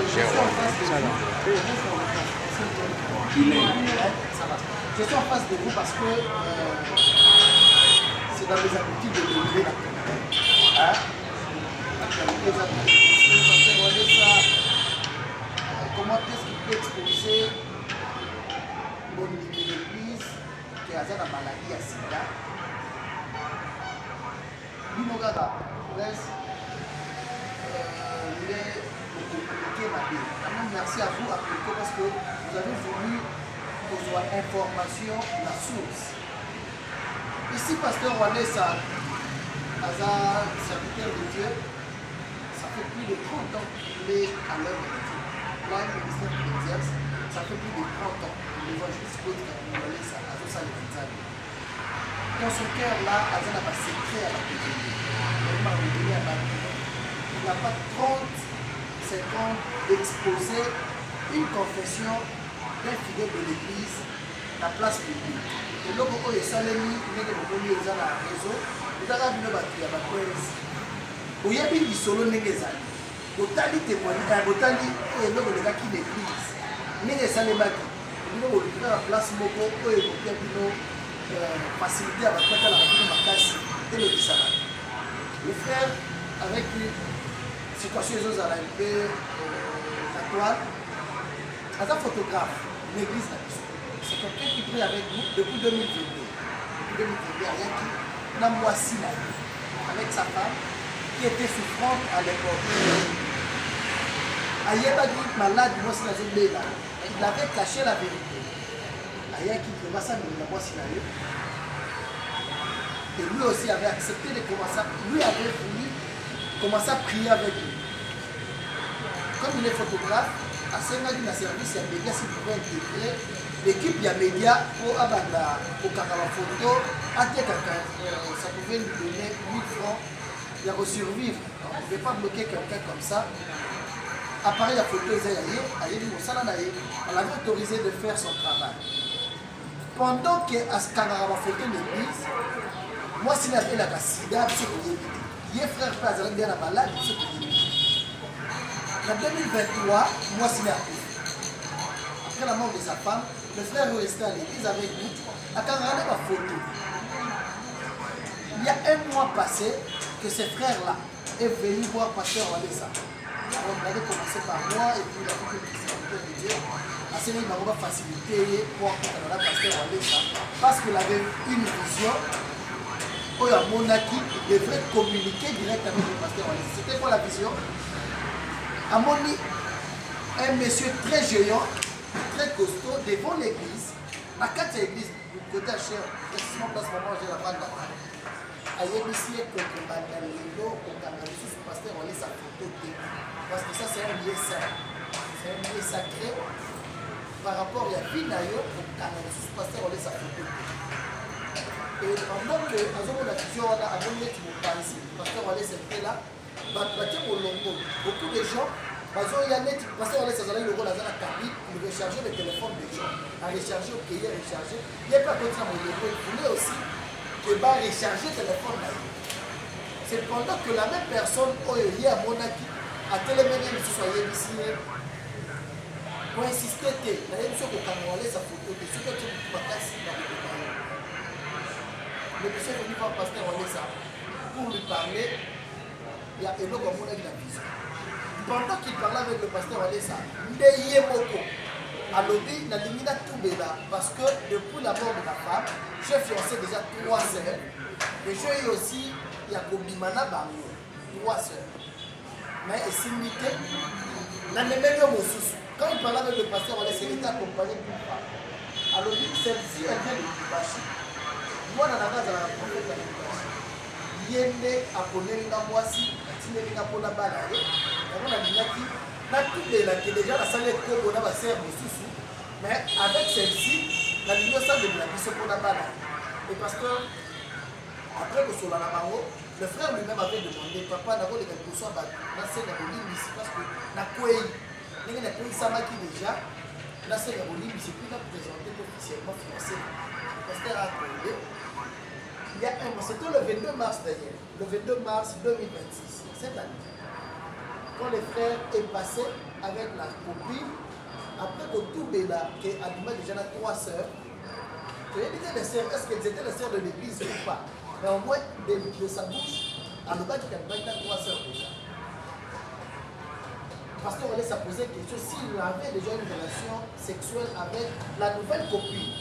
Je suis en face de vous parce que c'est dans les habitudes de lever la caméra. Comment est-ce qu'il peut exposer mon église qui a la maladie à sida? Binogada, merci à vous parce que vous avez voulu besoin d'information la source. Ici, pasteur Wanessa, serviteur de Dieu, ça fait plus de 30 ans qu'il est à l'œuvre de Dieu. Là, le ministère qu'il exerce, ça fait plus de 30 ans qu'il évangélise contre Wanessa, à tout ça, les dans son cœur, là, Azan a pas secret à la communauté. Il n'a pas 30 secondes d'exposer une confession d'un fidèle de l'église la place publique. Et donc, il y a Salemi, il y a un réseau, il y a un presse. Il y a un solo négezali. Botali témoignage, botali et donc les gars qui l'église. Négezali maki. Il y a la place moko, il y a facilité à la place de la le frère, avec une situation à la MP, la toile, à un photographe, l'église, c'est quelqu'un qui prie avec nous depuis 2022. Depuis 2022, rien qui n'a moisi avec sa femme, qui était souffrante à l'époque. Ayeba dit malade, moi c'est la zone là. Il avait caché la vérité. Ayeba qui prévoit ça, mais il a moisi là. Et lui aussi avait accepté de commencer, lui avait voulu commencer à prier avec lui. Comme il est photographe, à Senga service, il y a médias qui pouvaient intégrer l'équipe, il y a médias pour Abanda, au Kakala Photo, à ça pouvait lui donner 1000 francs, il a survivre. On ne pouvait pas bloquer quelqu'un comme ça. Appareil à photo, on l'avait autorisé de faire son travail. Pendant qu'à ce Kakala Photo l'église, moi, si la ville a sida, il y a frère Pazal bien la malade, en 2023, moi, si la après la mort de sa femme, le frère est resté à l'église avec nous. À quand on ma photo. Il y a un mois passé que ce frère-là est venu voir pasteur Wanessa. On avait commencé par moi et puis il a fait que le de Dieu. À ce moment, il m'a facilité pour la pasteur Wanessa parce qu'il avait une vision. Il devrait communiquer direct avec le pasteur Wanessa. C'était quoi la vision? Amoni, un monsieur très géant, très costaud, devant l'église, à 4 églises, du côté à cher, précisément place pour manger la bande là. Ayébisi et que Mandalino, au Cameroun, le pasteur Wanessa sa photo. Parce que ça, c'est un lieu saint. C'est un lieu sacré par rapport à Vinayo, au Cameroun, le pasteur Wanessa sa photo. Et pendant que la vision a donné tout le pays, parce qu'on va laisser là, beaucoup de gens, parce qu'on laisse le rôle à la cabine, il recharger le téléphone des gens, à recharger au pays, à recharger. Il n'y a pas d'autre moyen. Il voulait aussi que recharger le téléphone. C'est pendant que la même personne, il y a Monaki, à télémédier, M. Soyer ici, pour insister, la même chose qu'on va laisser sa photo, de ce que tu vas casser dans le pays. Le monsieur est venu voir le pasteur Wanessa pour lui parler. Il y a un autre monde qui l'a vision. Pendant qu'il parlait avec le pasteur Wanessa, Ndeye Moko a lobby la limite tout là parce que depuis la mort de ma femme, j'ai fiancé déjà 3 sœurs. Et j'ai aussi, il y a Kobimana Bango, 3 sœurs. Mais il s'est limité. Quand il parlait avec le pasteur Wanessa, il était accompagné d'une femme. Alors, celle-ci, elle vient de Kibashi. Moi, dans la base de la prophète, il y a un abonné à moi si, il y a un abonné à Bala. Déjà, la salle est comme on a ma sœur, mais avec celle-ci, la ligne ça de la mission pour la Bala. Et parce que, après que sur la Nabango, le frère lui-même avait demandé, papa, d'abord les repoussoirs, la scène de l'île ici, parce que la Koué, il y a un Samaki déjà, la scène de l'île ici, puis la présenter officiellement financée. Parce qu'elle a appelé. Il y a un mois, c'était le 22 mars d'ailleurs, le 22 mars 2026, cette année. Quand le frère est passé, avec la copine. Après que tout là, qui a déjà 3 sœurs. Est-ce qu'elles étaient les sœurs de l'église ou pas? Mais au moins, de sa bouche, à l'objet qu'il y a 3 sœurs déjà. Parce qu'on allait se poser la question s'il avait déjà une relation sexuelle avec la nouvelle copine.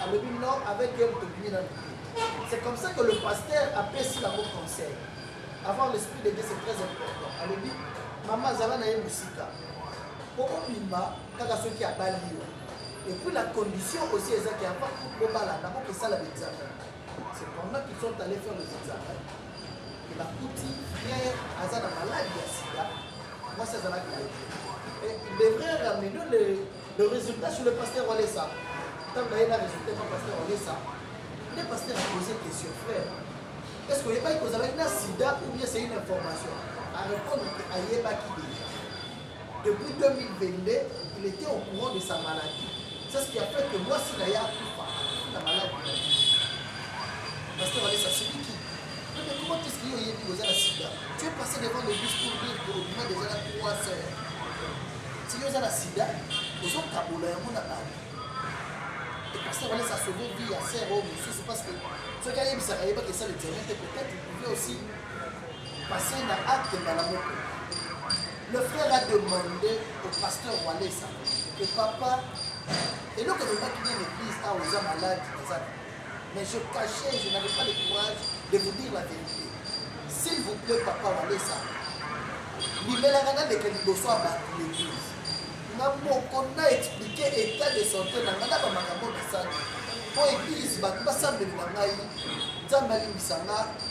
À non, avec elle, c'est comme ça que le pasteur a payé la mot conseil. Avoir l'esprit de Dieu, c'est très important. Alors, maman Zala n'a eu musica. Pourquoi Bimba, quand ceux qui a bali. Et puis la condition aussi est qu'il n'y a pas pour Bala, d'abord que ça l'examen. C'est pendant qu'ils sont allés faire les examens que la petite frère Azana maladie à Sida. Moi, c'est Zala qui a été. Et il devrait ramener le résultat sur le pasteur Walesa. Quand il a résulté par le pasteur Walesa, le pasteur a posé une question, frère. Est-ce que vous avez posé avec un sida ou bien c'est une information? À répondre à Yeba qui déjà. Depuis 2022, il était au courant de sa maladie. C'est ce qui a fait que moi, si il y a la maladie. Pasteur Walesa, c'est qui? Mais comment est-ce qu'il y a eu la sida? Tu es passé devant l'église pour dire que au moins déjà 3 sœurs. Si il y a la sida, ils ont kaboula et on a parlé. Et pasteur Walesa a sauvé vie à sœur au monsieur, c'est parce que ce qui a eu, ça n'arrive pas que ça le dirait, peut-être il pouvait aussi passer dans l'acte de la mort. Le frère a demandé au pasteur Walesa que papa, et donc le mec qui vient à l'église a aux hommes malades, mais je cachais, je n'avais pas le courage de vous dire la vérité. S'il vous plaît, papa Walesa, il me l'a regardé que nous sommes à l'église. On a expliqué l'état de santé dans la pour l'église,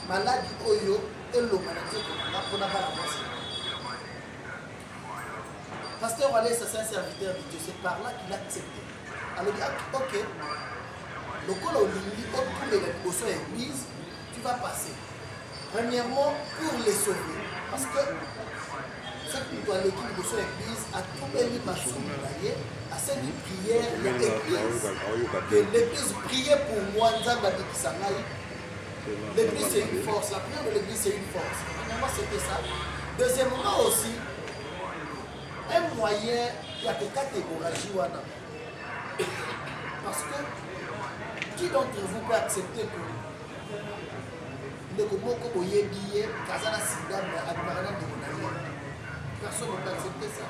maladie oyo et le maladie pour la pasteur Walesa, c'est un serviteur de Dieu, c'est par là qu'il a accepté. Alors il dit, ok, le col au lit, au les l'église, tu vas passer. Premièrement, pour les sauver. Parce que ce qui doit l'équipe de l'église, à tout les livres à cette prière, l'église priait pour moi, l'église c'est une force, la prière de l'église c'est une force. Premièrement, c'était ça. Deuxièmement aussi, un moyen, il y a des catégories. Parce que qui d'entre vous peut accepter que personne ne peut accepter ça?